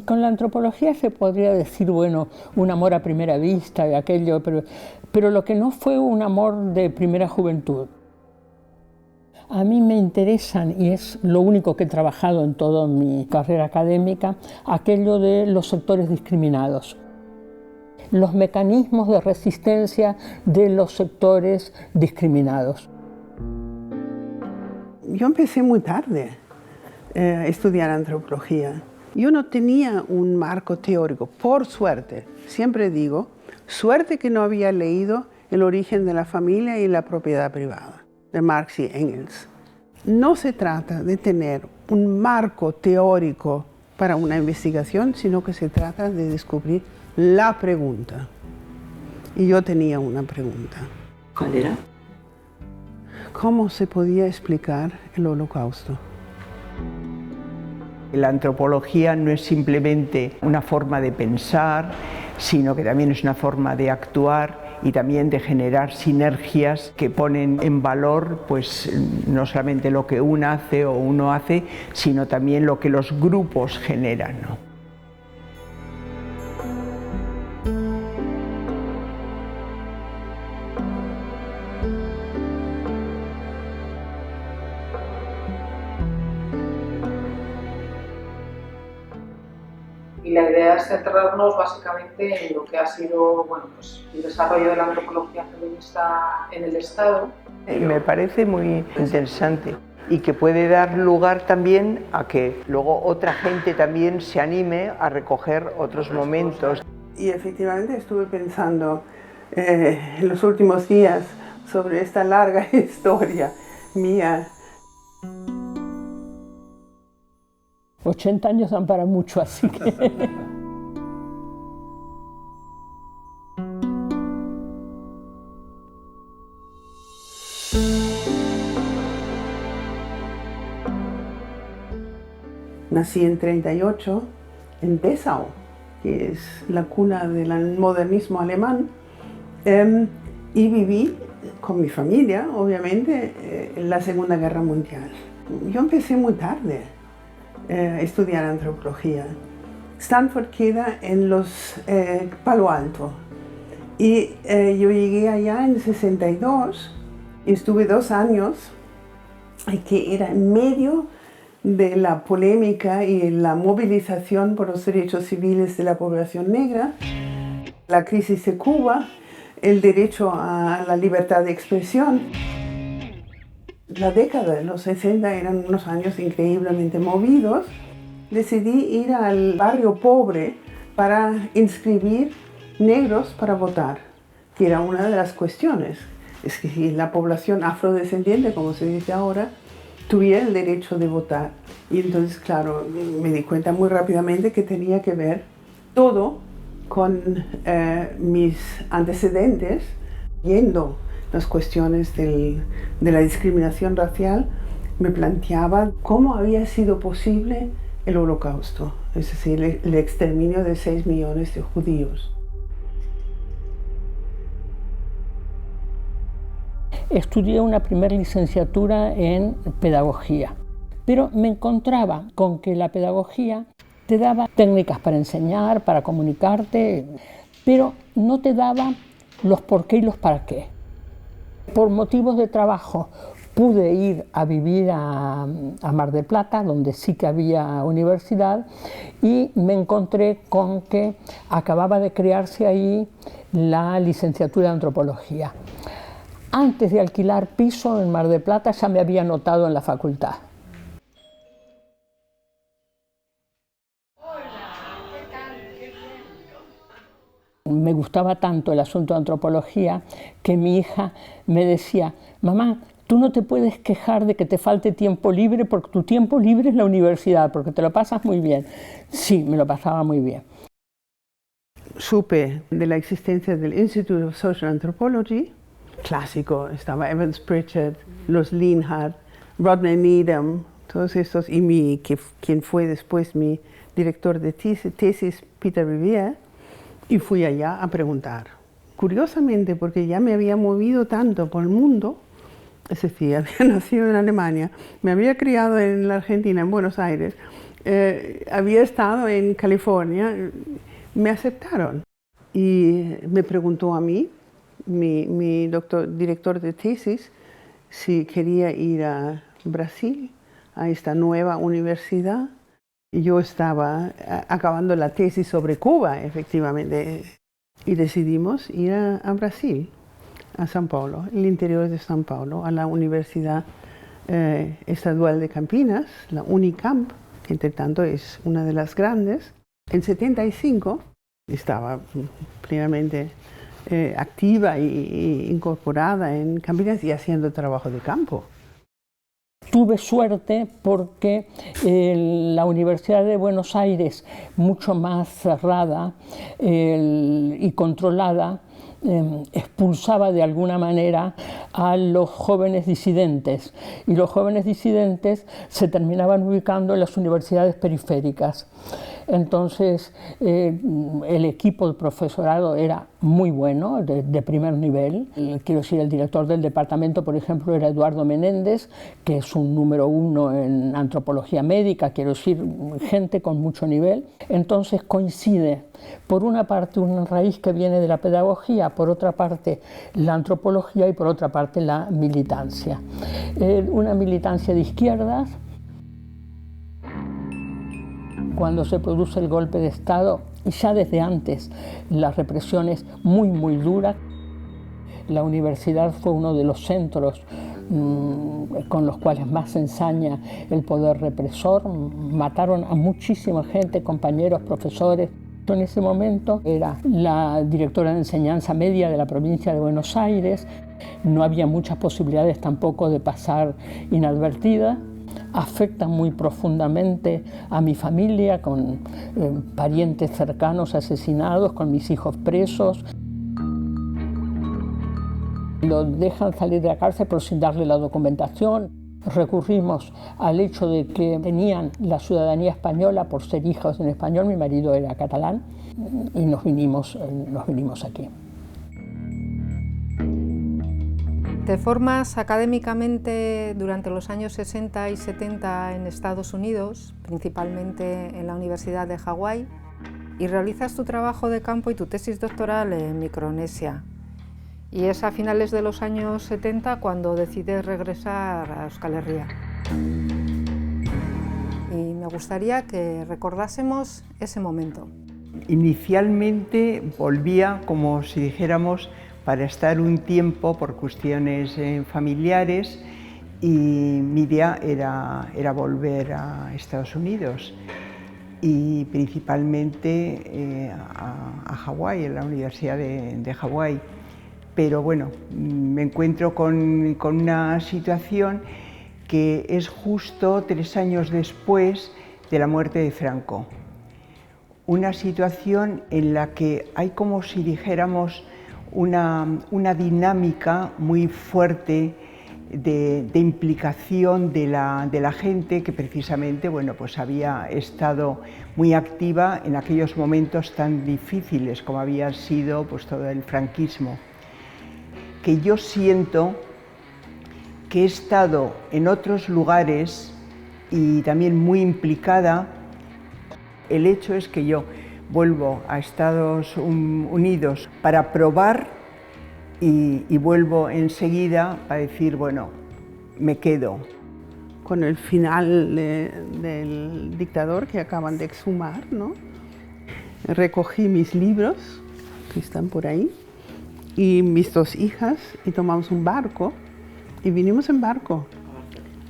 Con la antropología se podría decir, bueno, un amor a primera vista y aquello, pero lo que no fue un amor de primera juventud. A mí me interesan, y es lo único que he trabajado en toda mi carrera académica, aquello de los sectores discriminados. Los mecanismos de resistencia de los sectores discriminados. Yo empecé muy tarde a estudiar antropología. Yo no tenía un marco teórico, por suerte. Siempre digo, suerte que no había leído El origen de la familia y la propiedad privada, de Marx y Engels. No se trata de tener un marco teórico para una investigación, sino que se trata de descubrir la pregunta. Y yo tenía una pregunta. ¿Cuál era? ¿Cómo se podía explicar el Holocausto? La antropología no es simplemente una forma de pensar, sino que también es una forma de actuar y también de generar sinergias que ponen en valor pues, no solamente lo que uno hace, sino también lo que los grupos generan, ¿no? Y la idea es centrarnos básicamente en lo que ha sido pues, el desarrollo de la antropología feminista en el Estado. Me parece muy interesante y que puede dar lugar también a que luego otra gente también se anime a recoger otros momentos. Y efectivamente estuve pensando en los últimos días sobre esta larga historia mía. 80 años dan para mucho, así que... Nací en 38 en Dessau, que es la cuna del modernismo alemán, y viví con mi familia, obviamente, en la Segunda Guerra Mundial. Yo empecé muy tarde a estudiar antropología. Stanford queda en los Palo Alto, y yo llegué allá en 62 y estuve 2 años, que era en medio de la polémica y la movilización por los derechos civiles de la población negra, la crisis de Cuba, el derecho a la libertad de expresión. La década de los 60 eran unos años increíblemente movidos. Decidí ir al barrio pobre para inscribir negros para votar, que era una de las cuestiones. Es que si la población afrodescendiente, como se dice ahora, tuviera el derecho de votar. Y entonces, claro, me di cuenta muy rápidamente que tenía que ver todo con mis antecedentes, viendo las cuestiones de la discriminación racial. Me planteaba cómo había sido posible el Holocausto, es decir, el exterminio de 6 millones de judíos. Estudié una primera licenciatura en pedagogía, pero me encontraba con que la pedagogía te daba técnicas para enseñar, para comunicarte, pero no te daba los por qué y los para qué. Por motivos de trabajo pude ir a vivir a Mar del Plata, donde sí que había universidad, y me encontré con que acababa de crearse ahí la licenciatura de antropología. Antes de alquilar piso en Mar del Plata ya me había anotado en la facultad. Me gustaba tanto el asunto de antropología que mi hija me decía: mamá, tú no te puedes quejar de que te falte tiempo libre porque tu tiempo libre es la universidad, porque te lo pasas muy bien. Sí, me lo pasaba muy bien. Supe de la existencia del Institute of Social Anthropology, clásico, estaba Evans Pritchard, los Linhart, Rodney Needham, todos estos, y quien fue después mi director de tesis, Peter Riviere, y fui allá a preguntar. Curiosamente, porque ya me había movido tanto por el mundo, es decir, había nacido en Alemania, me había criado en la Argentina, en Buenos Aires, había estado en California, me aceptaron. Y me preguntó a mí, mi director de tesis, si quería ir a Brasil, a esta nueva universidad. Y yo estaba acabando la tesis sobre Cuba, efectivamente, y decidimos ir a Brasil, a São Paulo, el interior de São Paulo, a la Universidad Estadual de Campinas, la Unicamp, que entre tanto es una de las grandes. En 75 estaba plenamente activa e incorporada en Campinas y haciendo trabajo de campo. Tuve suerte porque la Universidad de Buenos Aires, mucho más cerrada y controlada, expulsaba de alguna manera a los jóvenes disidentes, y los jóvenes disidentes se terminaban ubicando en las universidades periféricas. Entonces el equipo de profesorado era muy bueno, de primer nivel. Quiero decir, el director del departamento, por ejemplo, era Eduardo Menéndez, que es un número 1 en antropología médica, quiero decir, gente con mucho nivel. Entonces coincide, por una parte, una raíz que viene de la pedagogía, por otra parte la antropología y por otra parte la militancia. Una militancia de izquierdas. Cuando se produce el golpe de Estado, y ya desde antes, la represión es muy dura. La universidad fue uno de los centros con los cuales más se ensaña el poder represor. Mataron a muchísima gente, compañeros, profesores. En ese momento era la directora de enseñanza media de la provincia de Buenos Aires. No había muchas posibilidades tampoco de pasar inadvertida. Afecta muy profundamente a mi familia, con parientes cercanos asesinados, con mis hijos presos. Lo dejan salir de la cárcel pero sin darle la documentación. Recurrimos al hecho de que tenían la ciudadanía española por ser hijos en español, mi marido era catalán, y nos vinimos aquí. Te formas académicamente durante los años 60 y 70 en Estados Unidos, principalmente en la Universidad de Hawái, y realizas tu trabajo de campo y tu tesis doctoral en Micronesia. Y es a finales de los años 70 cuando decides regresar a Euskal Herria. Y me gustaría que recordásemos ese momento. Inicialmente volvía, como si dijéramos, para estar un tiempo por cuestiones familiares, y mi idea era volver a Estados Unidos y principalmente a Hawái, en la Universidad de Hawái. Pero bueno, me encuentro con una situación que es justo 3 años después de la muerte de Franco. Una situación en la que hay, como si dijéramos, una dinámica muy fuerte de implicación de la gente que precisamente, bueno, pues había estado muy activa en aquellos momentos tan difíciles como había sido pues todo el franquismo. Que yo siento que he estado en otros lugares y también muy implicada. El hecho es que yo vuelvo a Estados Unidos para probar y vuelvo enseguida para decir, bueno, me quedo. Con el final del dictador que acaban de exhumar, ¿no? Recogí mis libros, que están por ahí, y mis 2 hijas, y tomamos un barco, y vinimos en barco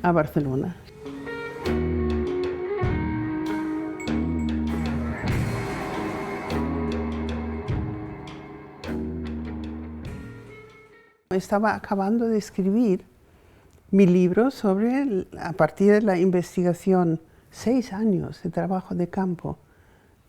a Barcelona. Estaba acabando de escribir mi libro sobre, a partir de la investigación, 6 años de trabajo de campo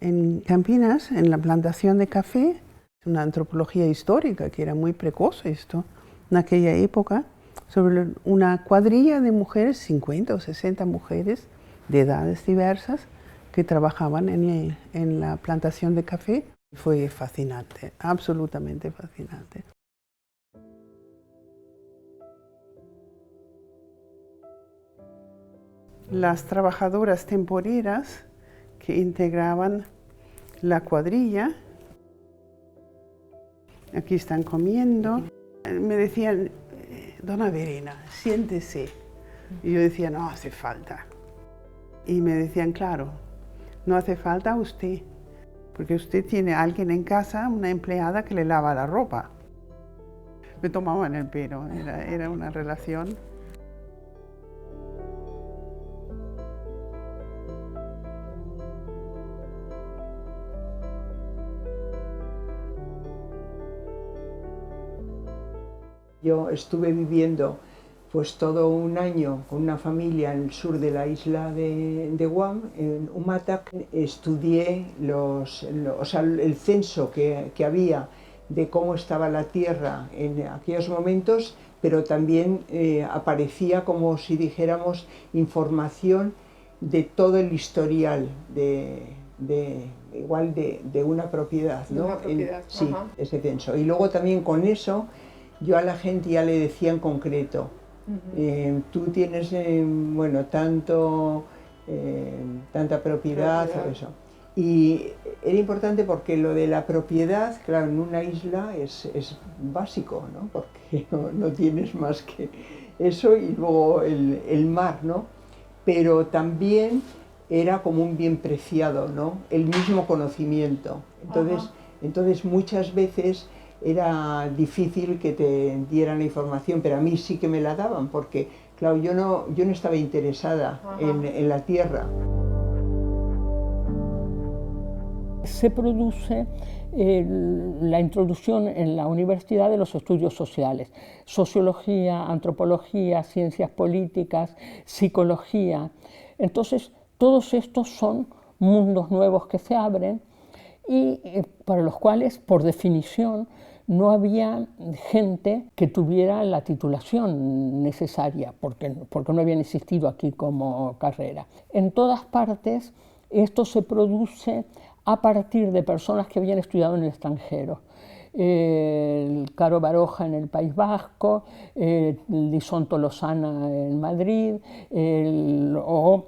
en Campinas, en la plantación de café, una antropología histórica que era muy precoz esto, en aquella época, sobre una cuadrilla de mujeres, 50 o 60 mujeres de edades diversas, que trabajaban en la plantación de café. Fue fascinante, absolutamente fascinante. las trabajadoras temporeras que integraban la cuadrilla. Aquí están comiendo. Me decían, dona Verena, siéntese. Y yo decía, no hace falta. Y me decían, claro, no hace falta a usted, porque usted tiene a alguien en casa, una empleada que le lava la ropa. Me tomaban el pelo, era una relación. Yo estuve viviendo pues todo un año con una familia en el sur de la isla de Guam, en Umatac. Estudié el censo que había de cómo estaba la tierra en aquellos momentos, pero también aparecía, como si dijéramos, información de todo el historial de una propiedad, ¿no? De una propiedad, sí, ese censo. Y luego también con eso yo a la gente ya le decía en concreto, tú tienes, tanta propiedad o eso. Y era importante porque lo de la propiedad, claro, en una isla es básico, ¿no? Porque no tienes más que eso y luego el mar, ¿no? Pero también era como un bien preciado, ¿no? El mismo conocimiento. Entonces muchas veces era difícil que te dieran la información, pero a mí sí que me la daban, porque, claro, yo no estaba interesada en la tierra. Se produce la introducción en la universidad de los estudios sociales, sociología, antropología, ciencias políticas, psicología. Entonces, todos estos son mundos nuevos que se abren y para los cuales, por definición, no había gente que tuviera la titulación necesaria, porque no habían existido aquí como carrera. En todas partes esto se produce a partir de personas que habían estudiado en el extranjero. Caro Baroja en el País Vasco, Lison Tolosana en Madrid, o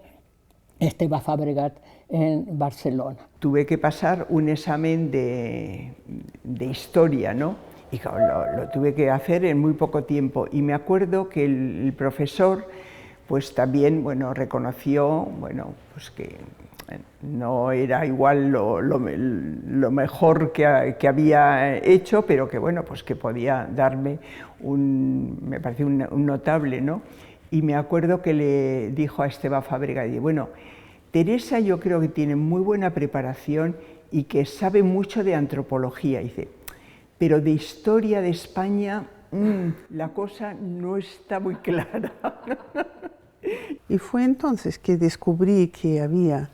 Esteve Fabregat en Barcelona. Tuve que pasar un examen de historia, ¿no? Y claro, lo tuve que hacer en muy poco tiempo. Y me acuerdo que el profesor, pues también, reconoció, pues que no era igual lo mejor que había hecho, pero que, pues que podía darme me pareció un notable, ¿no? Y me acuerdo que le dijo a Esteve Fabregat, Teresa yo creo que tiene muy buena preparación y que sabe mucho de antropología, dice, pero de historia de España la cosa no está muy clara. Y fue entonces que descubrí que había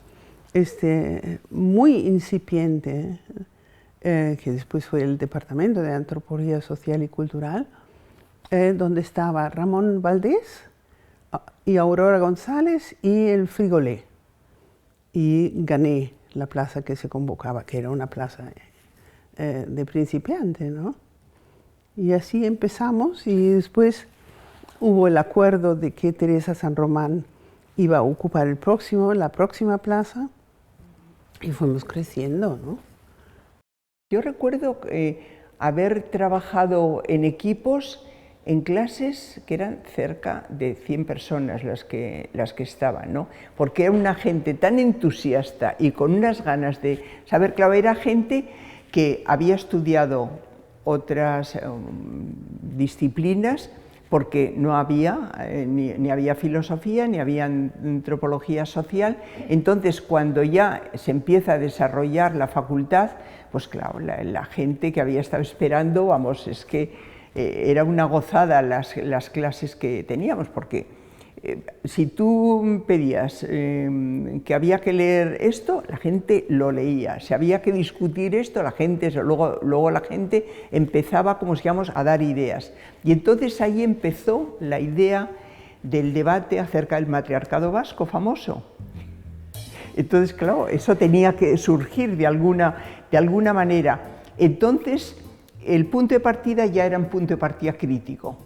muy incipiente, que después fue el Departamento de Antropología Social y Cultural, donde estaba Ramón Valdés y Aurora González y el Frigolé. Y gané la plaza que se convocaba, que era una plaza de principiante, ¿no? Y así empezamos y después hubo el acuerdo de que Teresa San Román iba a ocupar la próxima plaza y fuimos creciendo, ¿no? Yo recuerdo haber trabajado en equipos, en clases que eran cerca de 100 personas las que estaban, ¿no? Porque era una gente tan entusiasta y con unas ganas de saber, claro, era gente que había estudiado otras disciplinas, porque no había, ni había filosofía, ni había antropología social. Entonces, cuando ya se empieza a desarrollar la facultad, pues claro, la gente que había estado esperando, es que era una gozada las clases que teníamos, porque si tú pedías que había que leer esto, la gente lo leía. Si había que discutir esto, luego la gente empezaba, como digamos, a dar ideas. Y entonces ahí empezó la idea del debate acerca del matriarcado vasco famoso. Entonces, claro, eso tenía que surgir de alguna manera. Entonces, el punto de partida ya era un punto de partida crítico.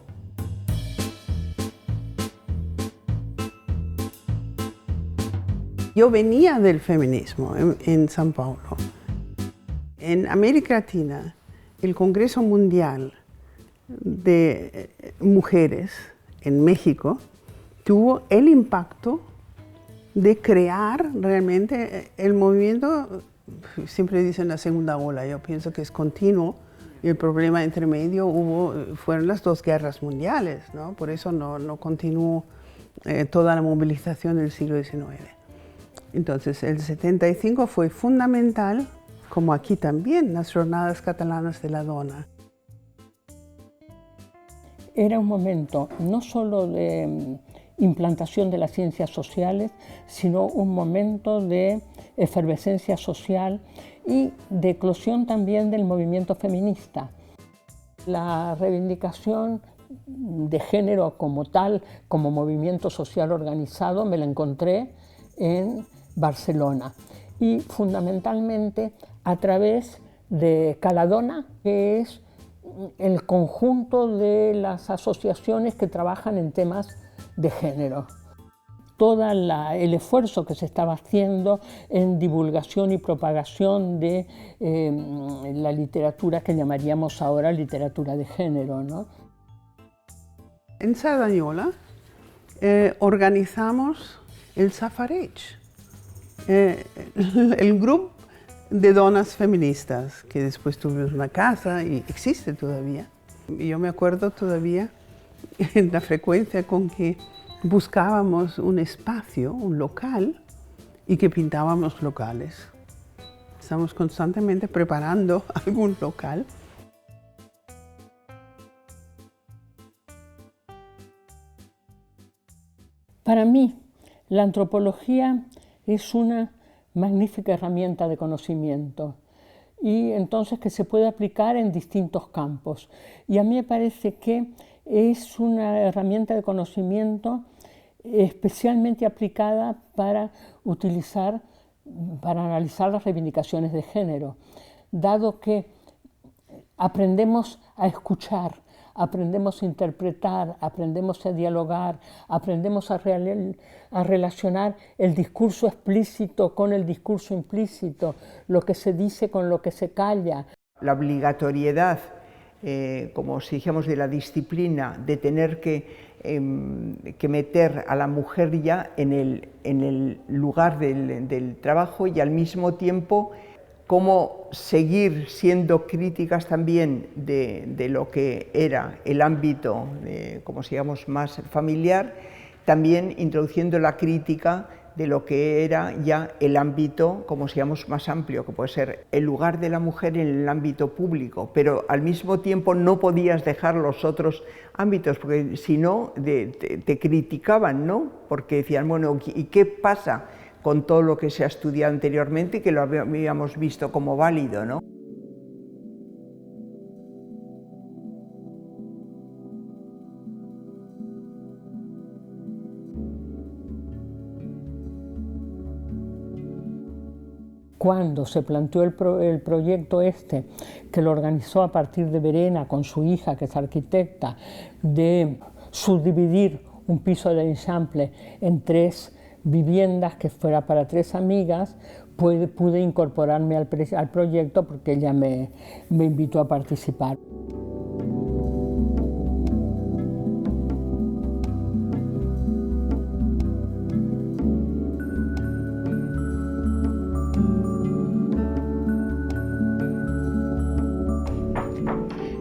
Yo venía del feminismo en São Paulo. En América Latina, el Congreso Mundial de Mujeres en México tuvo el impacto de crear realmente el movimiento. Siempre dicen la segunda ola, yo pienso que es continuo, y el problema entre medio fueron las dos guerras mundiales, ¿no? Por eso no continuó toda la movilización del siglo XIX. Entonces el 75 fue fundamental, como aquí también, las Jornadas Catalanas de la Dona. Era un momento no solo de implantación de las ciencias sociales, sino un momento de efervescencia social y de eclosión también del movimiento feminista. La reivindicación de género como tal, como movimiento social organizado, me la encontré en Barcelona y fundamentalmente a través de Caladona, que es el conjunto de las asociaciones que trabajan en temas de género. Todo el esfuerzo que se estaba haciendo en divulgación y propagación de la literatura que llamaríamos ahora literatura de género, ¿no? En Sardañola organizamos el Safareig, el grupo de donas feministas, que después tuvimos una casa y existe todavía. Y yo me acuerdo todavía en la frecuencia con que buscábamos un espacio, un local, y que pintábamos locales. Estamos constantemente preparando algún local. Para mí, la antropología es una magnífica herramienta de conocimiento y entonces que se puede aplicar en distintos campos. Y a mí me parece que es una herramienta de conocimiento especialmente aplicada para analizar las reivindicaciones de género, dado que aprendemos a escuchar, aprendemos a interpretar, aprendemos a dialogar, aprendemos a relacionar el discurso explícito con el discurso implícito, lo que se dice con lo que se calla. La obligatoriedad, como si dijéramos de la disciplina, de tener que meter a la mujer ya en el lugar del trabajo y al mismo tiempo cómo seguir siendo críticas también de lo que era el ámbito, como digamos, más familiar, también introduciendo la crítica de lo que era ya el ámbito, como digamos, más amplio, que puede ser el lugar de la mujer en el ámbito público, pero al mismo tiempo no podías dejar los otros ámbitos, porque si no te criticaban, ¿no? Porque decían, bueno, ¿y qué pasa con todo lo que se ha estudiado anteriormente y que lo habíamos visto como válido, ¿no? Cuando se planteó el proyecto este, que lo organizó a partir de Verena con su hija, que es arquitecta, de subdividir un piso de Eixample en 3 viviendas que fuera para 3 amigas, pude incorporarme al proyecto porque ella me invitó a participar.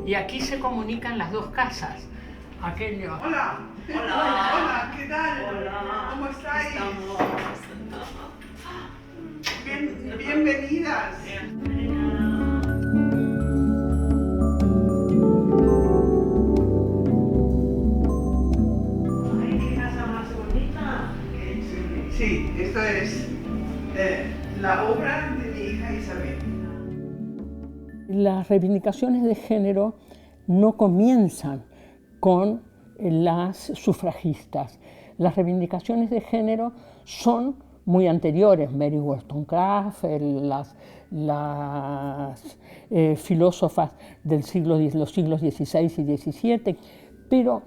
Y aquí se comunican las 2 casas. Aquello. Hola. Hola. Hola, ¿qué tal? Hola. ¿Cómo estáis? Bienvenidas. Ay, qué casa más bonita. Sí, esto es la obra de mi hija Isabel. Las reivindicaciones de género no comienzan con las sufragistas. Las reivindicaciones de género son muy anteriores, Mary Wollstonecraft, las filósofas de los siglos XVI y XVII, pero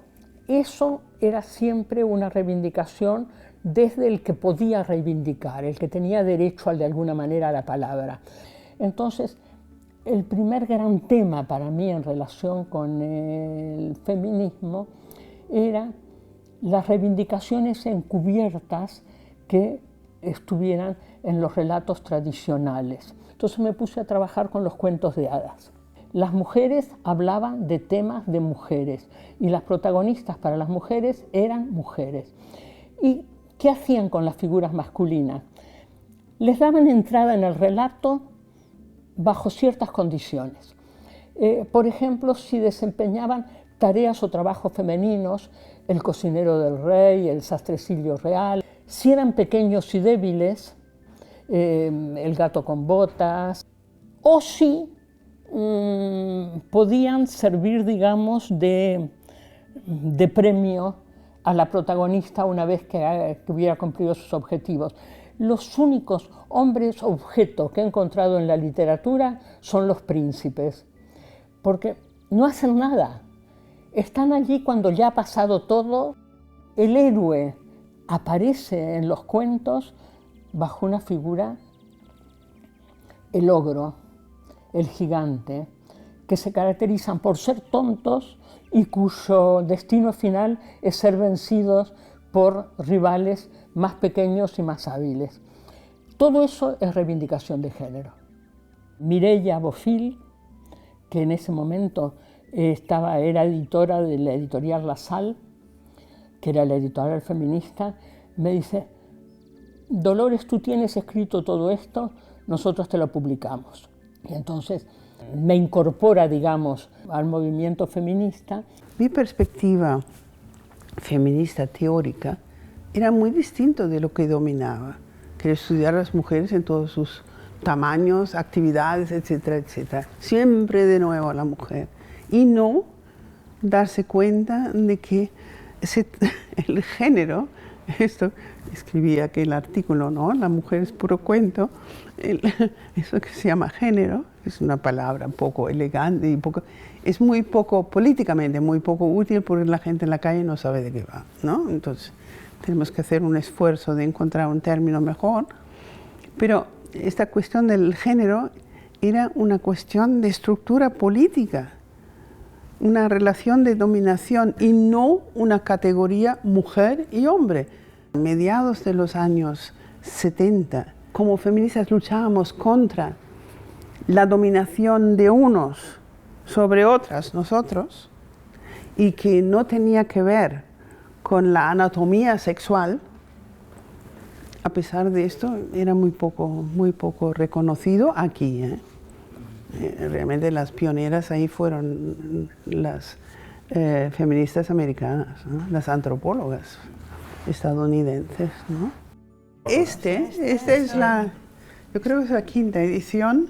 eso era siempre una reivindicación desde el que podía reivindicar, el que tenía derecho de alguna manera a la palabra. Entonces, el primer gran tema para mí en relación con el feminismo era las reivindicaciones encubiertas que estuvieran en los relatos tradicionales. Entonces me puse a trabajar con los cuentos de hadas. Las mujeres hablaban de temas de mujeres y las protagonistas para las mujeres eran mujeres. ¿Y qué hacían con las figuras masculinas? Les daban entrada en el relato bajo ciertas condiciones. Por ejemplo, si desempeñaban tareas o trabajos femeninos, el cocinero del rey, el sastrecillo real, si eran pequeños y débiles, el gato con botas, o si podían servir, digamos, de premio a la protagonista una vez que hubiera cumplido sus objetivos. Los únicos hombres objeto que he encontrado en la literatura son los príncipes, porque no hacen nada. Están allí cuando ya ha pasado todo. El héroe aparece en los cuentos bajo una figura, el ogro, el gigante, que se caracterizan por ser tontos y cuyo destino final es ser vencidos por rivales más pequeños y más hábiles. Todo eso es reivindicación de género. Mireia Bofill, que en ese momento era editora de la editorial La Sal, que era la editorial feminista, me dice: Dolores, tú tienes escrito todo esto, nosotros te lo publicamos. Y entonces me incorpora, digamos, al movimiento feminista. Mi perspectiva feminista teórica era muy distinto de lo que dominaba, que era estudiar a las mujeres en todos sus tamaños, actividades, etcétera, etcétera. Siempre de nuevo a la mujer. Y no darse cuenta de que el género, esto escribí aquel artículo, ¿no? La mujer es puro cuento, eso que se llama género, es una palabra poco elegante y es muy poco, políticamente muy poco útil porque la gente en la calle no sabe de qué va, ¿no? Entonces tenemos que hacer un esfuerzo de encontrar un término mejor, pero esta cuestión del género era una cuestión de estructura política, una relación de dominación y no una categoría mujer y hombre. A mediados de los años 70, como feministas luchábamos contra la dominación de unos sobre otras, nosotros, y que no tenía que ver con la anatomía sexual. A pesar de esto, era muy poco reconocido aquí, ¿eh? Realmente las pioneras ahí fueron las feministas americanas, ¿no? Las antropólogas estadounidenses, ¿no? Esta es yo creo que es la quinta edición,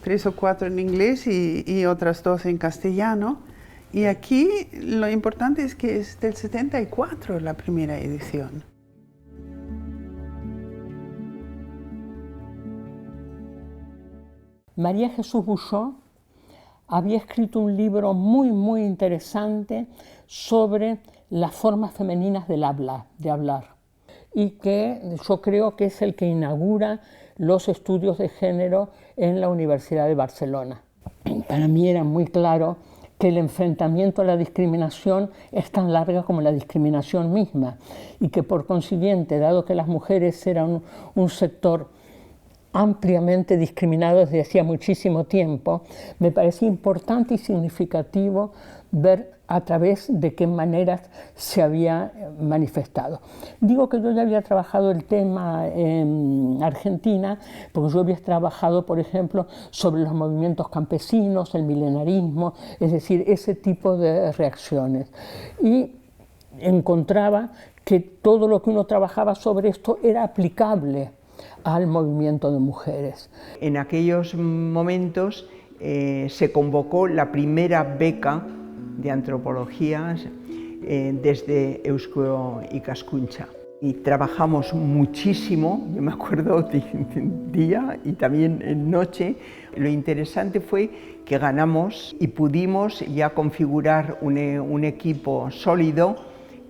3 o 4 en inglés y otras 2 en castellano. Y aquí lo importante es que es del 74 la primera edición. María Jesús Bouchot había escrito un libro muy interesante sobre las formas femeninas de hablar, y que yo creo que es el que inaugura los estudios de género en la Universidad de Barcelona. Para mí era muy claro que el enfrentamiento a la discriminación es tan larga como la discriminación misma, y que por consiguiente, dado que las mujeres eran un sector ampliamente discriminado desde hacía muchísimo tiempo, me parecía importante y significativo ver a través de qué maneras se había manifestado. Digo que yo ya había trabajado el tema en Argentina, porque yo había trabajado, por ejemplo, sobre los movimientos campesinos, el milenarismo, es decir, ese tipo de reacciones. Y encontraba que todo lo que uno trabajaba sobre esto era aplicable al movimiento de mujeres. En aquellos momentos se convocó la primera beca de antropología desde Eusko Ikaskuntza y trabajamos muchísimo, yo me acuerdo de día y también noche. Lo interesante fue que ganamos y pudimos ya configurar un equipo sólido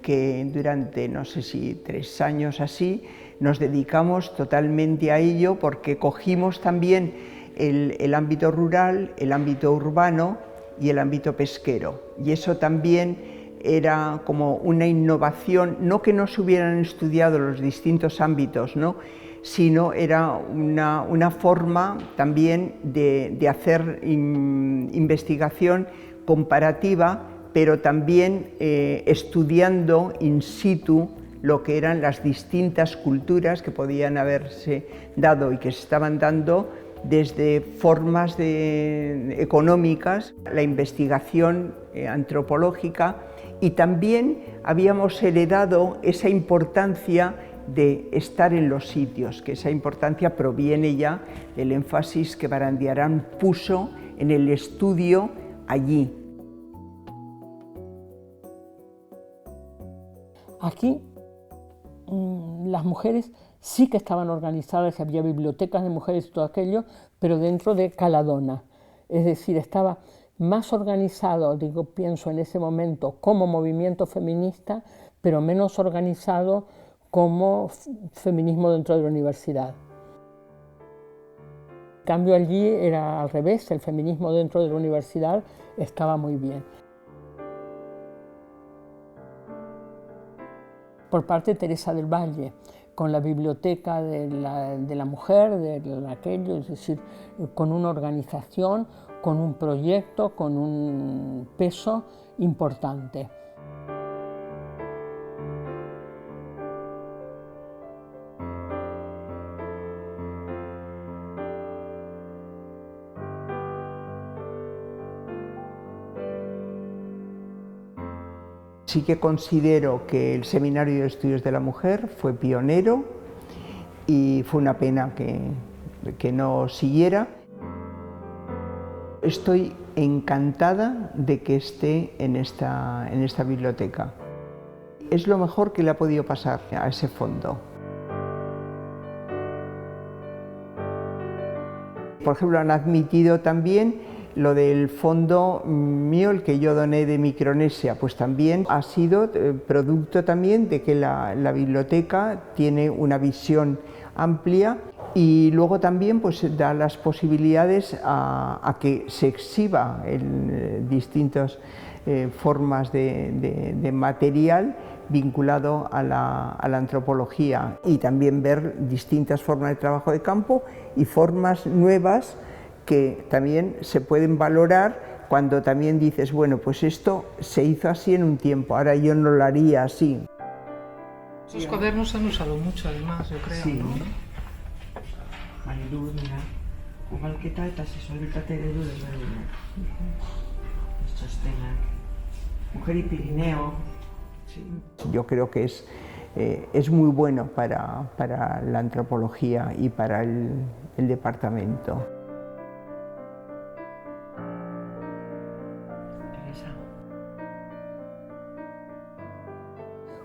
que durante, no sé si 3 años así, nos dedicamos totalmente a ello porque cogimos también el ámbito rural, el ámbito urbano y el ámbito pesquero. Y eso también era como una innovación, no que no se hubieran estudiado los distintos ámbitos, ¿no?, sino era una forma también de hacer investigación comparativa, pero también estudiando in situ lo que eran las distintas culturas que podían haberse dado y que se estaban dando, desde formas económicas, la investigación antropológica, y también habíamos heredado esa importancia de estar en los sitios, que esa importancia proviene ya del énfasis que Barandiarán puso en el estudio allí. Aquí las mujeres sí que estaban organizadas, había bibliotecas de mujeres y todo aquello, pero dentro de Caladona. Es decir, estaba más organizado, pienso en ese momento, como movimiento feminista, pero menos organizado como feminismo dentro de la universidad. En cambio allí era al revés, el feminismo dentro de la universidad estaba muy bien. Por parte de Teresa del Valle, con la biblioteca de la mujer, de aquello, es decir, con una organización, con un proyecto, con un peso importante. Sí que considero que el Seminario de Estudios de la Mujer fue pionero y fue una pena que no siguiera. Estoy encantada de que esté en esta biblioteca. Es lo mejor que le ha podido pasar a ese fondo. Por ejemplo, han admitido también lo del fondo mío, el que yo doné de Micronesia, pues también ha sido producto también de que la biblioteca tiene una visión amplia y luego también pues da las posibilidades a que se exhiba en distintas formas de material vinculado a la antropología, y también ver distintas formas de trabajo de campo y formas nuevas que también se pueden valorar cuando también dices, bueno, pues esto se hizo así en un tiempo, ahora yo no lo haría así. Esos cuadernos se han usado mucho además, yo creo, sí. ¿no? Marilu, mira, ugalketa eta sexualitate eredu desberdinak. Txostenak. Mujer y Pirineo. Sí. Yo creo que es muy bueno para la antropología y para el departamento.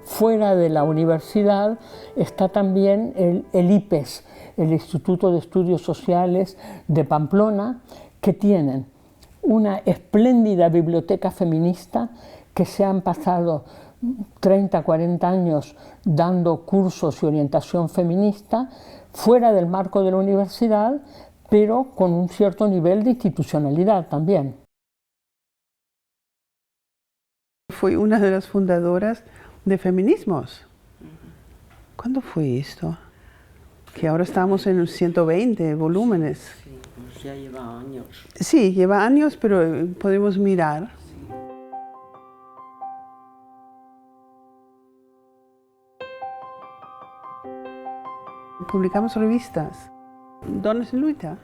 Fuera de la universidad está también el IPES, el Instituto de Estudios Sociales de Pamplona, que tienen una espléndida biblioteca feminista, que se han pasado 30, 40 años dando cursos y orientación feminista fuera del marco de la universidad, pero con un cierto nivel de institucionalidad también. Fui una de las fundadoras de Feminismos. ¿Cuándo fue esto? Que ahora estamos en 120 volúmenes. Sí, pues ya lleva años. Sí, lleva años, pero podemos mirar. Publicamos revistas. Donas en Lucha.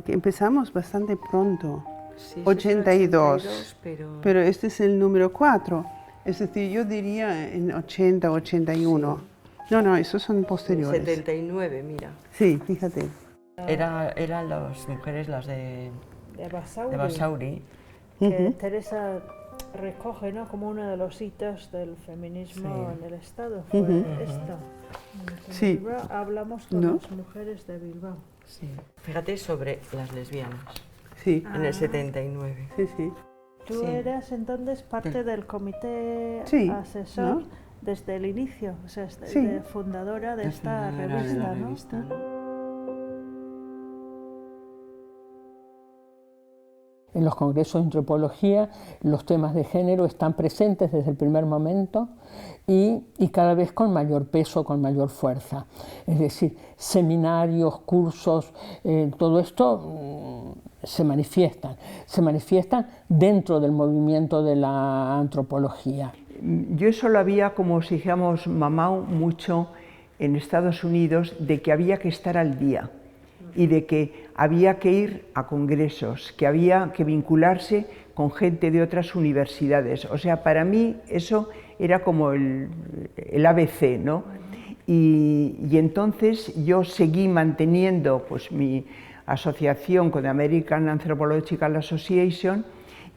Empezamos bastante pronto. Sí, 82, pero este es el número 4, es decir, yo diría en 80, 81. Sí. No, esos son posteriores. 79, mira. Sí, fíjate. Eran las mujeres, las de Basauri. Que Teresa recoge, ¿no?, como uno de los hitos del feminismo en el Estado, fue esto. Sí. Bilbao, hablamos con las mujeres de Bilbao. Sí. Fíjate sobre las lesbianas. Sí. En el 79. Sí, sí. Tú Sí. eras entonces parte del comité Sí, asesor ¿no? desde el inicio, o sea, Sí. fundadora de La esta fundadora de revista, la ¿no? revista, ¿no? En los congresos de antropología los temas de género están presentes desde el primer momento y cada vez con mayor peso, con mayor fuerza. Es decir, seminarios, cursos, todo esto se manifiestan dentro del movimiento de la antropología. Yo eso lo había, como si dijéramos, mamado mucho en Estados Unidos, de que había que estar al día y de que había que ir a congresos, que había que vincularse con gente de otras universidades. O sea, para mí eso era como el ABC, ¿no? Y entonces yo seguí manteniendo pues, mi asociación con American Anthropological Association.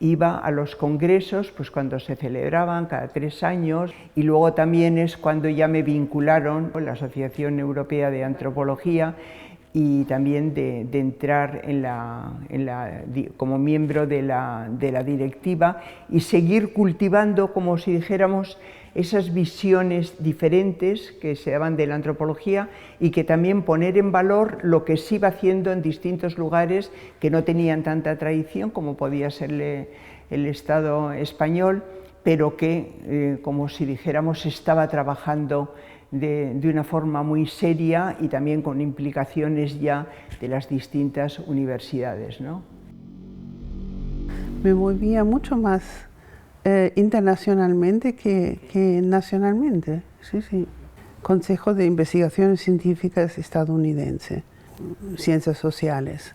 Iba a los congresos pues cuando se celebraban cada 3 años y luego también es cuando ya me vincularon con la Asociación Europea de Antropología y también de entrar como miembro de la directiva y seguir cultivando, como si dijéramos, esas visiones diferentes que se daban de la antropología y que también poner en valor lo que se iba haciendo en distintos lugares que no tenían tanta tradición como podía ser el Estado español, pero que, como si dijéramos, se estaba trabajando de una forma muy seria y también con implicaciones ya de las distintas universidades, ¿no? Me movía mucho más internacionalmente que nacionalmente. Sí, sí. Consejo de Investigaciones Científicas estadounidense, Ciencias Sociales.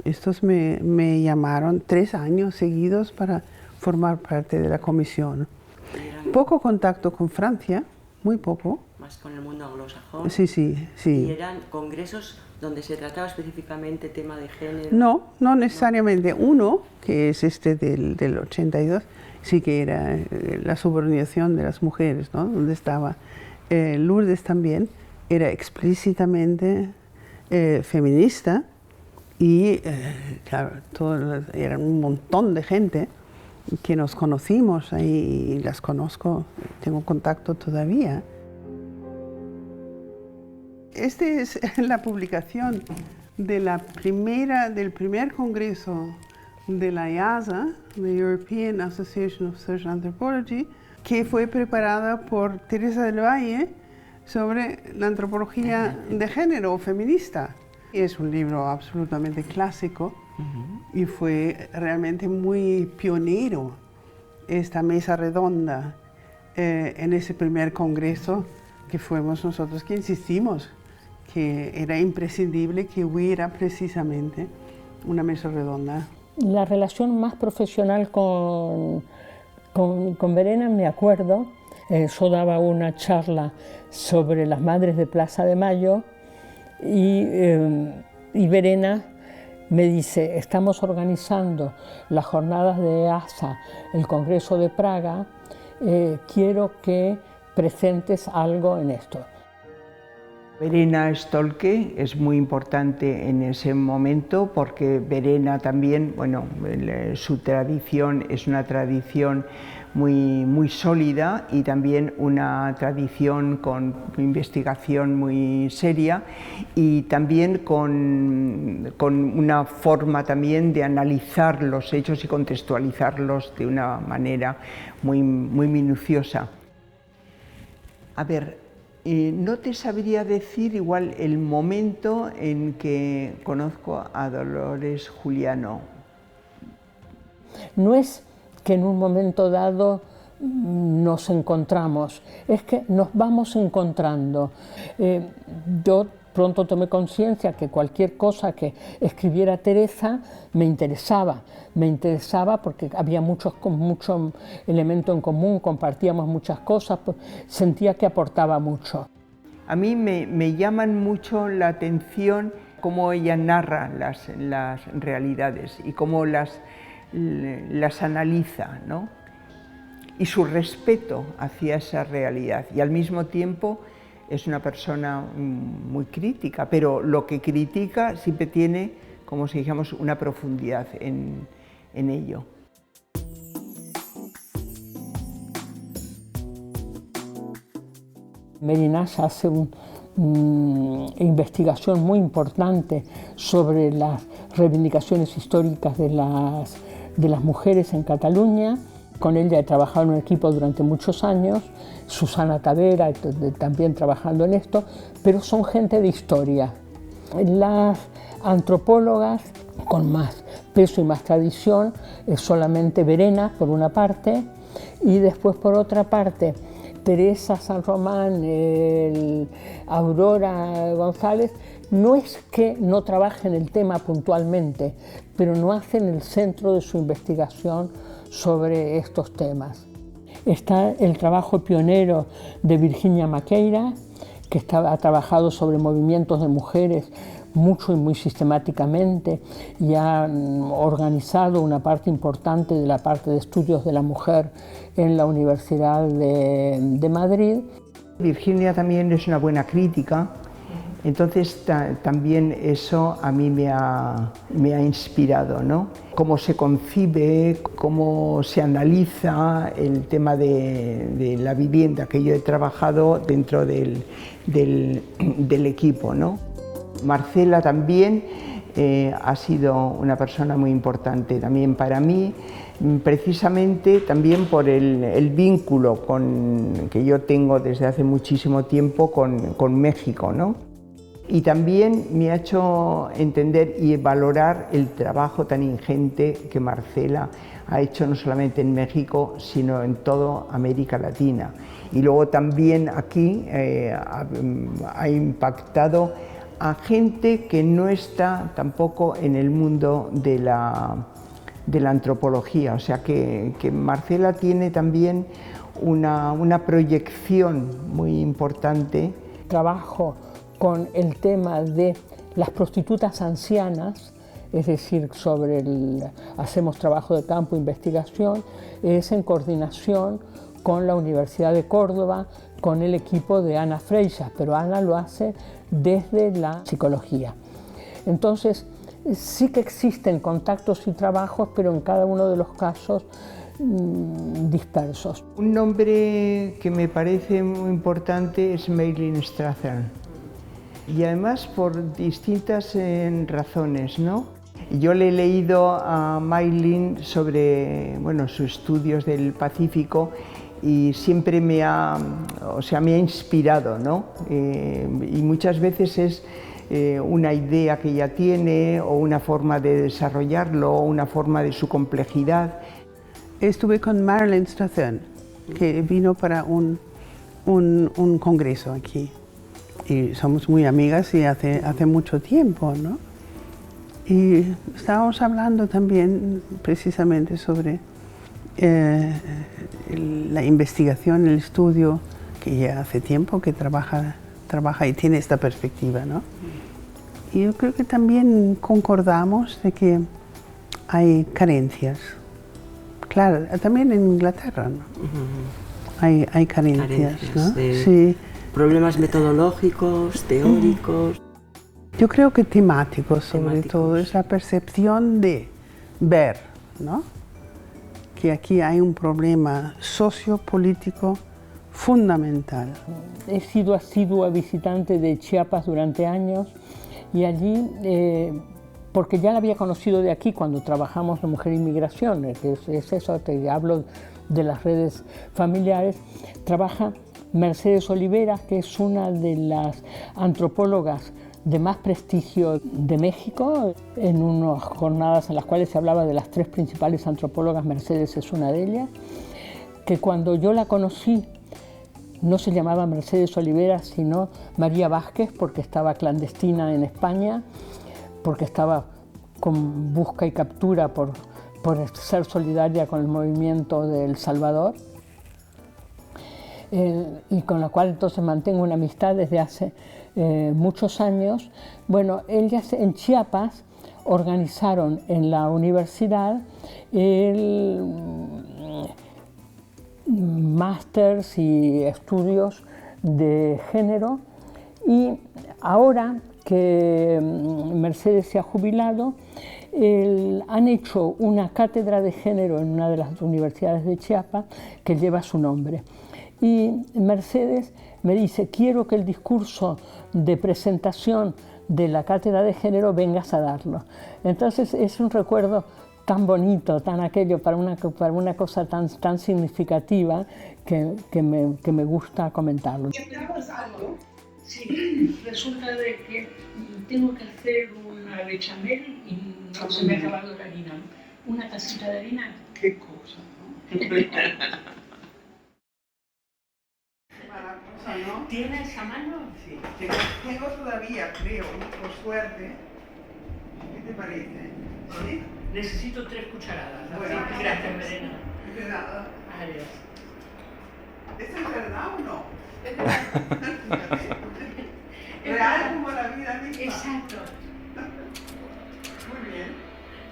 Estos me llamaron 3 años seguidos para formar parte de la comisión. Poco contacto con Francia, muy poco. Más con el mundo anglosajón. Sí, sí, sí. ¿Y eran congresos donde se trataba específicamente tema de género? No, no necesariamente. Uno, que es este del 82, sí que era la subordinación de las mujeres, ¿no? Donde estaba Lourdes también, era explícitamente feminista y, claro, era un montón de gente que nos conocimos ahí y las conozco, tengo contacto todavía. Esta es la publicación del primer congreso de la EASA, the European Association of Social Anthropology, que fue preparada por Teresa del Valle sobre la antropología de género feminista. Es un libro absolutamente clásico y fue realmente muy pionero esta mesa redonda en ese primer congreso que fuimos nosotros que insistimos que era imprescindible que hubiera precisamente una mesa redonda. La relación más profesional con Verena, me acuerdo, yo daba una charla sobre las madres de Plaza de Mayo y Verena me dice, estamos organizando las jornadas de EASA, el Congreso de Praga, quiero que presentes algo en esto. Verena Stolke es muy importante en ese momento porque Verena también, bueno, su tradición es una tradición muy sólida y también una tradición con investigación muy seria y también con una forma también de analizar los hechos y contextualizarlos de una manera muy minuciosa. A ver, no te sabría decir igual el momento en que conozco a Dolores Juliano. No es que en un momento dado nos encontramos, es que nos vamos encontrando. Yo pronto tomé conciencia que cualquier cosa que escribiera Teresa me interesaba porque había mucho elemento en común, compartíamos muchas cosas, pues, sentía que aportaba mucho. A mí me llaman mucho la atención cómo ella narra las realidades y cómo las analiza, ¿no? Y su respeto hacia esa realidad y al mismo tiempo es una persona muy crítica, pero lo que critica siempre tiene, como si dijéramos, una profundidad en ello. Mary Nash hace una investigación muy importante sobre las reivindicaciones históricas de las mujeres en Cataluña. Con ella he trabajado en un equipo durante muchos años, Susana Tavera también trabajando en esto, pero son gente de historia. Las antropólogas con más peso y más tradición es solamente Verena, por una parte, y después por otra parte Teresa San Román, Aurora González. No es que no trabajen el tema puntualmente, pero no hacen el centro de su investigación sobre estos temas. Está el trabajo pionero de Virginia Maqueira, que ha trabajado sobre movimientos de mujeres mucho y muy sistemáticamente y ha organizado una parte importante de la parte de estudios de la mujer en la Universidad de Madrid. Virginia también es una buena crítica, entonces también eso a mí me ha inspirado, ¿no? Cómo se concibe, cómo se analiza el tema de la vivienda, que yo he trabajado dentro del equipo, ¿no? Marcela también ha sido una persona muy importante también para mí, precisamente también por el vínculo que yo tengo desde hace muchísimo tiempo con México, ¿no? Y también me ha hecho entender y valorar el trabajo tan ingente que Marcela ha hecho no solamente en México, sino en toda América Latina. Y luego también aquí ha impactado a gente que no está tampoco en el mundo de la antropología. O sea que Marcela tiene también una proyección muy importante. Trabajo con el tema de las prostitutas ancianas, es decir, hacemos trabajo de campo, investigación, es en coordinación con la Universidad de Córdoba, con el equipo de Ana Freixas, pero Ana lo hace desde la psicología. Entonces, sí que existen contactos y trabajos, pero en cada uno de los casos dispersos. Un nombre que me parece muy importante es Maylin Strathern. Y además por distintas razones, ¿no? Yo le he leído a Maylin sobre sus estudios del Pacífico y siempre me ha inspirado, ¿no? Y muchas veces es una idea que ella tiene o una forma de desarrollarlo o una forma de su complejidad. Estuve con Marilyn Strathern, que vino para un congreso aquí. Y somos muy amigas y hace mucho tiempo, ¿no? Y estábamos hablando también precisamente sobre la investigación, el estudio, que ya hace tiempo que trabaja y tiene esta perspectiva, ¿no? Y yo creo que también concordamos de que hay carencias. Claro, también en Inglaterra, ¿no? Hay carencias, ¿no? Sí. Problemas metodológicos, teóricos. Yo creo que temáticos, sobre todo, es la percepción de ver, ¿no? Que aquí hay un problema sociopolítico fundamental. He sido asidua visitante de Chiapas durante años y allí, porque ya la había conocido de aquí cuando trabajamos en Mujer e Inmigración, que es eso, te hablo de las redes familiares, trabaja Mercedes Olivera, que es una de las antropólogas de más prestigio de México, en unas jornadas en las cuales se hablaba de las 3 principales antropólogas. Mercedes es una de ellas, que cuando yo la conocí no se llamaba Mercedes Olivera, sino María Vázquez, porque estaba clandestina en España, porque estaba con busca y captura por ser solidaria con el movimiento de El Salvador. Y con la cual entonces mantengo una amistad desde hace muchos años. Bueno, ellas en Chiapas organizaron en la universidad másters y estudios de género, y ahora que Mercedes se ha jubilado, han hecho una cátedra de género en una de las universidades de Chiapas que lleva su nombre. Y Mercedes me dice, quiero que el discurso de presentación de la cátedra de género vengas a darlo. Entonces es un recuerdo tan bonito, tan aquello, para una cosa tan significativa que me gusta comentarlo. Sí, resulta de que tengo que hacer una bechamel y no se me ha acabado la harina. Una tacita de harina. Qué cosa, ¿no? ¿no? ¿Tienes a mano? Sí, tengo todavía, creo, por suerte. ¿Qué te parece? ¿Sí? Necesito 3 cucharadas. Bueno, gracias, Verena. De nada. Adiós. ¿Esto es verdad o no? Es verdad. Real como la vida misma. Exacto. Muy bien.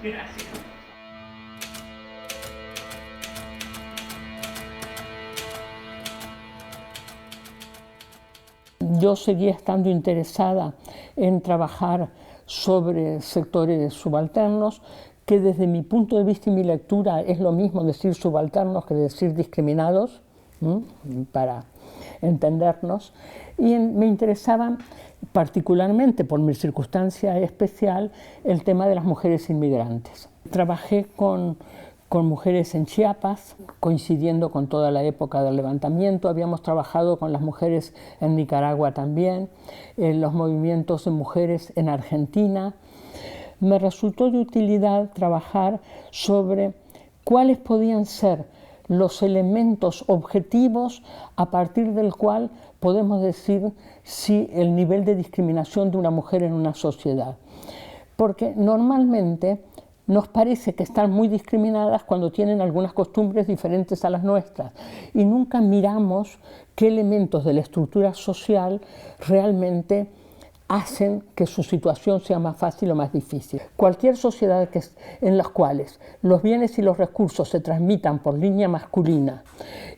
Gracias. Yo seguía estando interesada en trabajar sobre sectores subalternos, que desde mi punto de vista y mi lectura es lo mismo decir subalternos que decir discriminados, para entendernos, y me interesaba particularmente por mi circunstancia especial el tema de las mujeres inmigrantes. Trabajé con mujeres en Chiapas, coincidiendo con toda la época del levantamiento. Habíamos trabajado con las mujeres en Nicaragua también, en los movimientos de mujeres en Argentina. Me resultó de utilidad trabajar sobre cuáles podían ser los elementos objetivos a partir del cual podemos decir si el nivel de discriminación de una mujer en una sociedad. Porque normalmente nos parece que están muy discriminadas cuando tienen algunas costumbres diferentes a las nuestras y nunca miramos qué elementos de la estructura social realmente hacen que su situación sea más fácil o más difícil. Cualquier sociedad en las cuales los bienes y los recursos se transmitan por línea masculina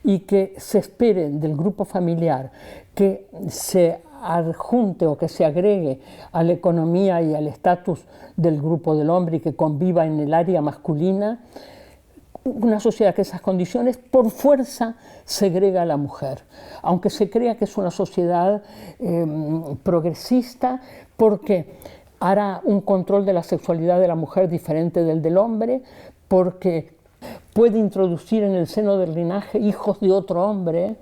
y que se espere del grupo familiar que se adjunte o que se agregue a la economía y al estatus del grupo del hombre y que conviva en el área masculina, una sociedad que esas condiciones por fuerza segrega a la mujer, aunque se crea que es una sociedad progresista porque hará un control de la sexualidad de la mujer diferente del hombre, porque puede introducir en el seno del linaje hijos de otro hombre,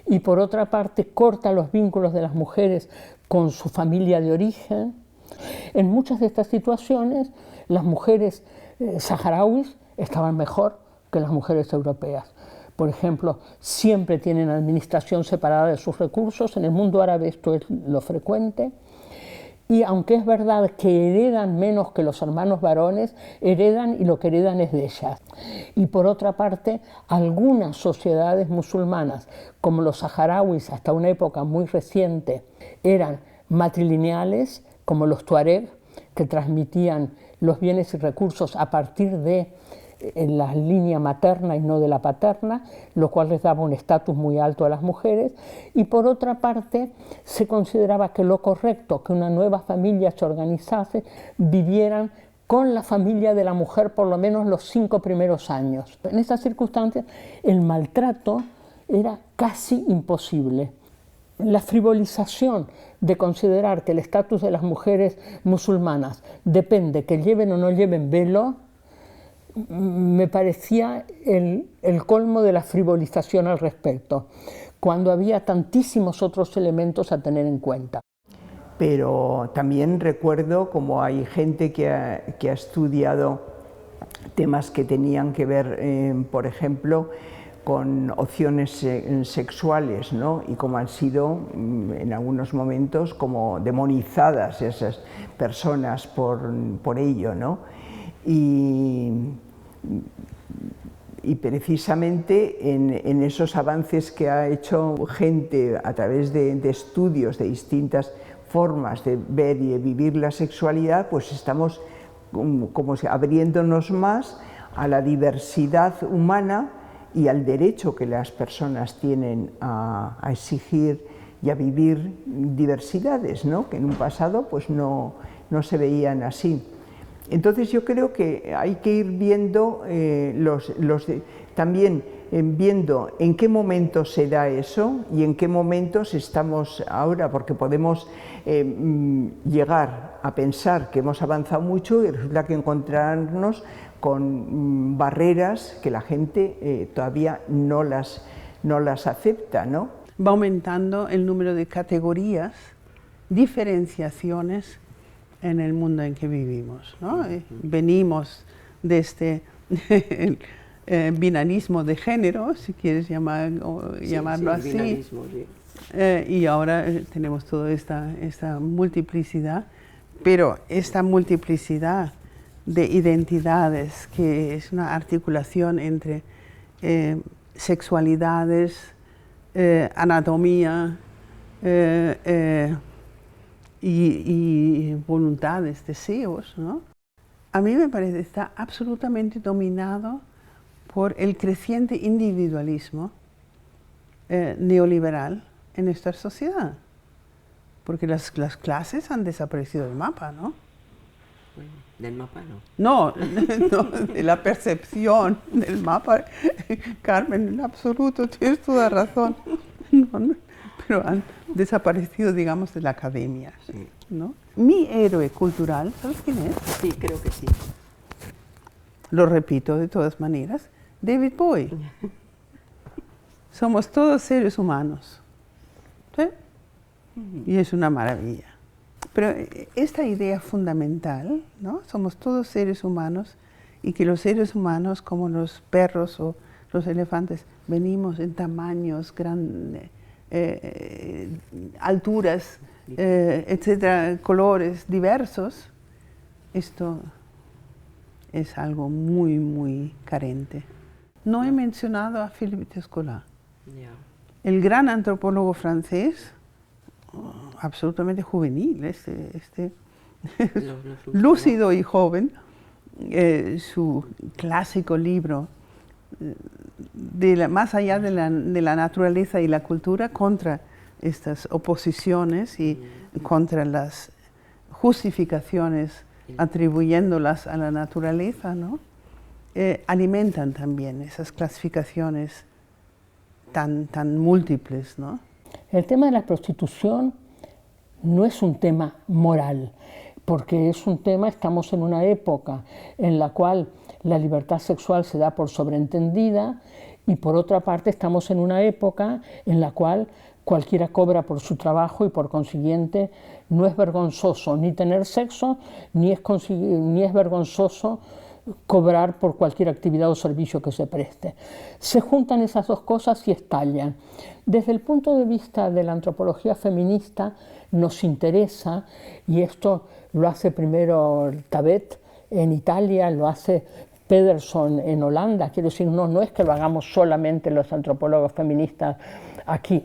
y por otra parte corta los vínculos de las mujeres con su familia de origen. En muchas de estas situaciones las mujeres saharauis estaban mejor que las mujeres europeas. Por ejemplo, siempre tienen administración separada de sus recursos. En el mundo árabe esto es lo frecuente. Y aunque es verdad que heredan menos que los hermanos varones, heredan y lo que heredan es de ellas. Y por otra parte, algunas sociedades musulmanas, como los saharauis hasta una época muy reciente, eran matrilineales, como los tuareg, que transmitían los bienes y recursos a partir de la línea materna y no de la paterna, lo cual les daba un estatus muy alto a las mujeres, y por otra parte se consideraba que lo correcto, que una nueva familia se organizase, vivieran con la familia de la mujer por lo menos los 5 primeros años. En esas circunstancias el maltrato era casi imposible. La frivolización de considerar que el estatus de las mujeres musulmanas depende que lleven o no lleven velo, me parecía el colmo de la frivolización al respecto, cuando había tantísimos otros elementos a tener en cuenta. Pero también recuerdo como hay gente que ha estudiado temas que tenían que ver, por ejemplo, con opciones sexuales, ¿no? Y como han sido en algunos momentos como demonizadas esas personas por ello, ¿no? Y precisamente en esos avances que ha hecho gente a través de estudios de distintas formas de ver y de vivir la sexualidad, pues estamos como abriéndonos más a la diversidad humana y al derecho que las personas tienen a exigir y a vivir diversidades, ¿no? Que en un pasado pues no se veían así. Entonces yo creo que hay que ir viendo también viendo en qué momento se da eso y en qué momentos estamos ahora, porque podemos llegar a pensar que hemos avanzado mucho y resulta que encontrarnos con barreras que la gente todavía no las acepta, ¿no? Va aumentando el número de categorías, diferenciaciones en el mundo en que vivimos, ¿no? Venimos de este binarismo de género, si quieres llamarlo así, binarismo, sí. Y ahora tenemos toda esta multiplicidad, pero esta multiplicidad de identidades, que es una articulación entre sexualidades, anatomía y voluntades, deseos, ¿no? A mí me parece que está absolutamente dominado por el creciente individualismo neoliberal en esta sociedad, porque las clases han desaparecido del mapa, ¿no? Bueno, del mapa no. No, de la percepción del mapa. Carmen, en absoluto, tienes toda razón. No, pero han desaparecido, digamos, de la academia, sí, ¿no? Mi héroe cultural, ¿sabes quién es? Sí, creo que sí. Lo repito de todas maneras, David Bowie. Somos todos seres humanos, ¿sí? Y es una maravilla. Pero esta idea fundamental, ¿no? Somos todos seres humanos y que los seres humanos, como los perros o los elefantes, venimos en tamaños, alturas, etcétera, colores diversos. Esto es algo muy, muy carente. No he mencionado a Philippe Descola, el gran antropólogo francés, absolutamente juvenil, lúcido y joven. Su clásico libro, más allá de la naturaleza y la cultura, contra estas oposiciones y contra las justificaciones atribuyéndolas a la naturaleza, ¿no? Alimentan también esas clasificaciones tan múltiples, ¿no? El tema de la prostitución no es un tema moral, porque es un tema, estamos en una época en la cual la libertad sexual se da por sobreentendida y por otra parte estamos en una época en la cual cualquiera cobra por su trabajo y por consiguiente no es vergonzoso ni tener sexo ni es vergonzoso cobrar por cualquier actividad o servicio que se preste. Se juntan esas dos cosas y estallan. Desde el punto de vista de la antropología feminista nos interesa, y esto lo hace primero Tabet en Italia, lo hace Pedersen en Holanda, quiero decir, no es que lo hagamos solamente los antropólogos feministas aquí.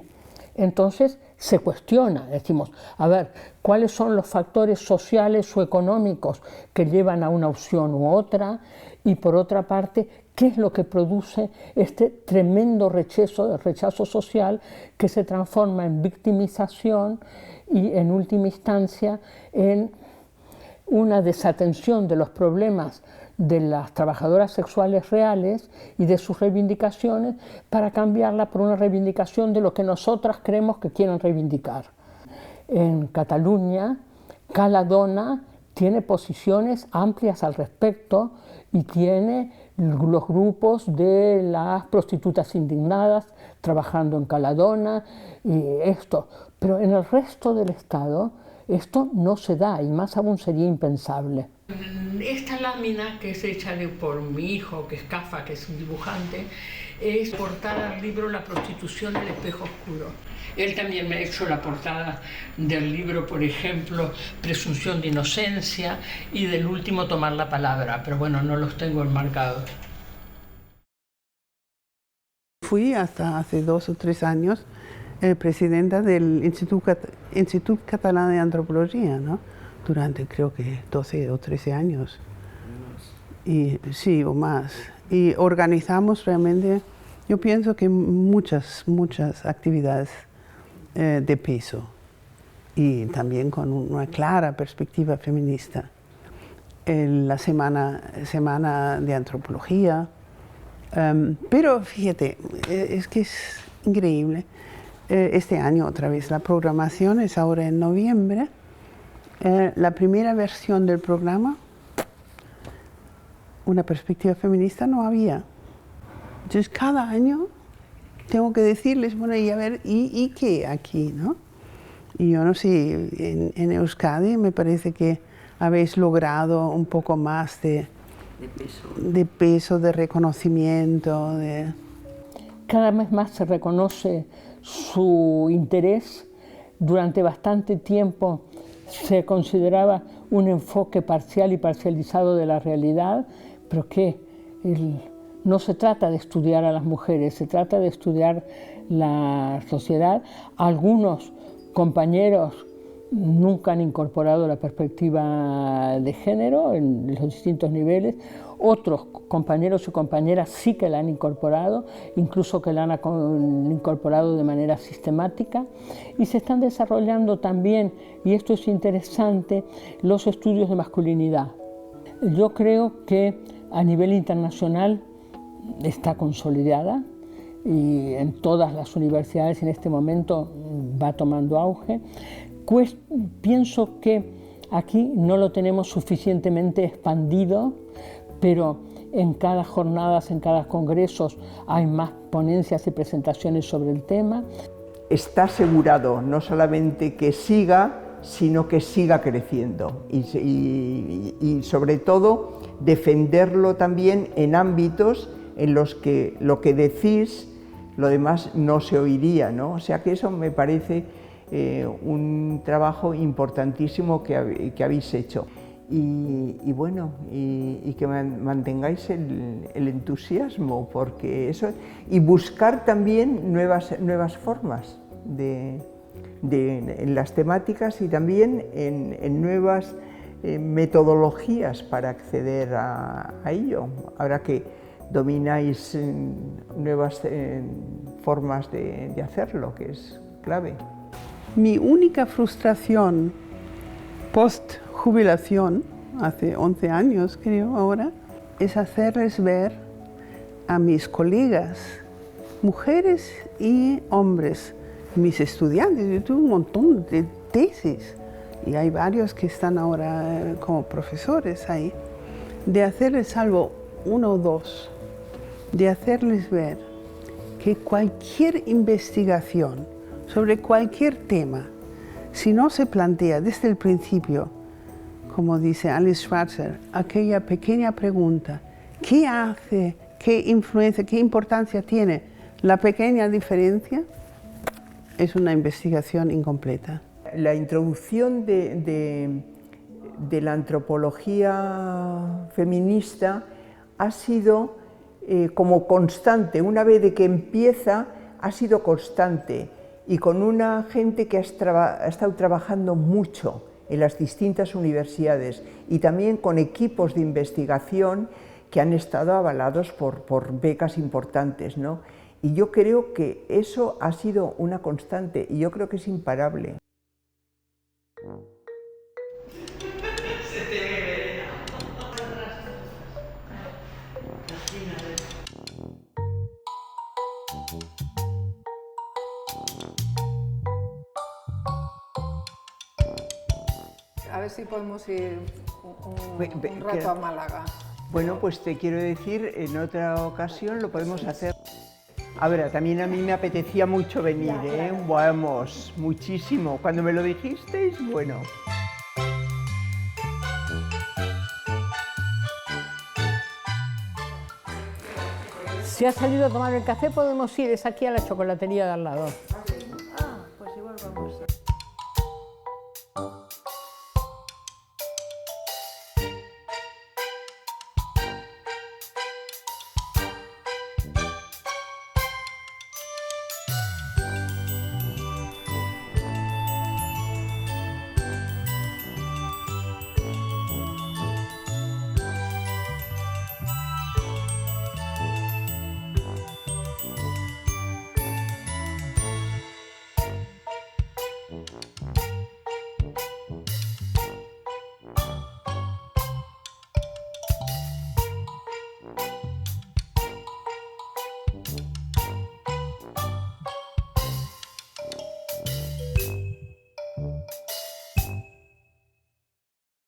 Entonces se cuestiona, decimos, a ver, ¿cuáles son los factores sociales o económicos que llevan a una opción u otra? Y por otra parte, ¿qué es lo que produce este tremendo rechazo social que se transforma en victimización y en última instancia en una desatención de los problemas de las trabajadoras sexuales reales y de sus reivindicaciones para cambiarla por una reivindicación de lo que nosotras creemos que quieren reivindicar? En Cataluña, Cala Dona tiene posiciones amplias al respecto y tiene los grupos de las prostitutas indignadas trabajando en Cala Dona y esto. Pero en el resto del Estado esto no se da y más aún sería impensable. Esta lámina que es hecha por mi hijo, que es Cafa, que es un dibujante, es portada al libro La prostitución, el espejo oscuro. Él también me ha hecho la portada del libro, por ejemplo, Presunción de inocencia, y del último, Tomar la palabra, pero bueno, no los tengo enmarcados. Fui hasta hace 2 o 3 años presidenta del Institut Catalán de Antropología, ¿no? Durante creo que 12 o 13 años. Y, sí, o más. Y organizamos realmente, yo pienso que muchas actividades de peso y también con una clara perspectiva feminista. La semana de antropología, Pero fíjate, es que es increíble. Este año otra vez, la programación es ahora en noviembre. La primera versión del programa, una perspectiva feminista no había. Entonces cada año tengo que decirles, bueno, y a ver, ¿y qué aquí, no? Y yo no sé, en Euskadi me parece que habéis logrado un poco más de peso, de reconocimiento. Cada vez más se reconoce su interés. Durante bastante tiempo se consideraba un enfoque parcial y parcializado de la realidad, pero que no se trata de estudiar a las mujeres, se trata de estudiar la sociedad. Algunos compañeros nunca han incorporado la perspectiva de género en los distintos niveles, otros compañeros y compañeras sí que la han incorporado, incluso que la han incorporado de manera sistemática, y se están desarrollando también, y esto es interesante, los estudios de masculinidad. Yo creo que a nivel internacional está consolidada y en todas las universidades en este momento va tomando auge. Pienso que aquí no lo tenemos suficientemente expandido, pero en cada jornada, en cada congreso hay más ponencias y presentaciones sobre el tema. Está asegurado no solamente que siga, sino que siga creciendo y sobre todo defenderlo también en ámbitos en los que lo que decís, lo demás no se oiría, ¿no? O sea que eso me parece un trabajo importantísimo que habéis hecho. Y bueno, y que mantengáis el entusiasmo, porque eso, y buscar también nuevas formas en las temáticas y también en nuevas metodologías para acceder a ello, ahora que domináis nuevas formas de hacerlo, que es clave. Mi única frustración post-jubilación, hace 11 años creo ahora, es hacerles ver a mis colegas, mujeres y hombres, mis estudiantes. Yo tuve un montón de tesis y hay varios que están ahora como profesores ahí, de hacerles, salvo uno o dos, de hacerles ver que cualquier investigación sobre cualquier tema, si no se plantea desde el principio, como dice Alice Schwarzer, aquella pequeña pregunta, ¿qué hace, qué influencia, qué importancia tiene la pequeña diferencia? Es una investigación incompleta. La introducción de la antropología feminista ha sido como constante, una vez de que empieza, ha sido constante y con una gente que ha estado trabajando mucho en las distintas universidades y también con equipos de investigación que han estado avalados por becas importantes, ¿no? Y yo creo que eso ha sido una constante y yo creo que es imparable. A ver si podemos ir un rato a Málaga. Bueno, pues te quiero decir, en otra ocasión lo podemos hacer. A ver, también a mí me apetecía mucho venir, ¿eh? Vamos, muchísimo. Cuando me lo dijisteis, bueno. Si has salido a tomar el café, podemos ir, es aquí a la chocolatería de al lado. Ah, pues igual vamos.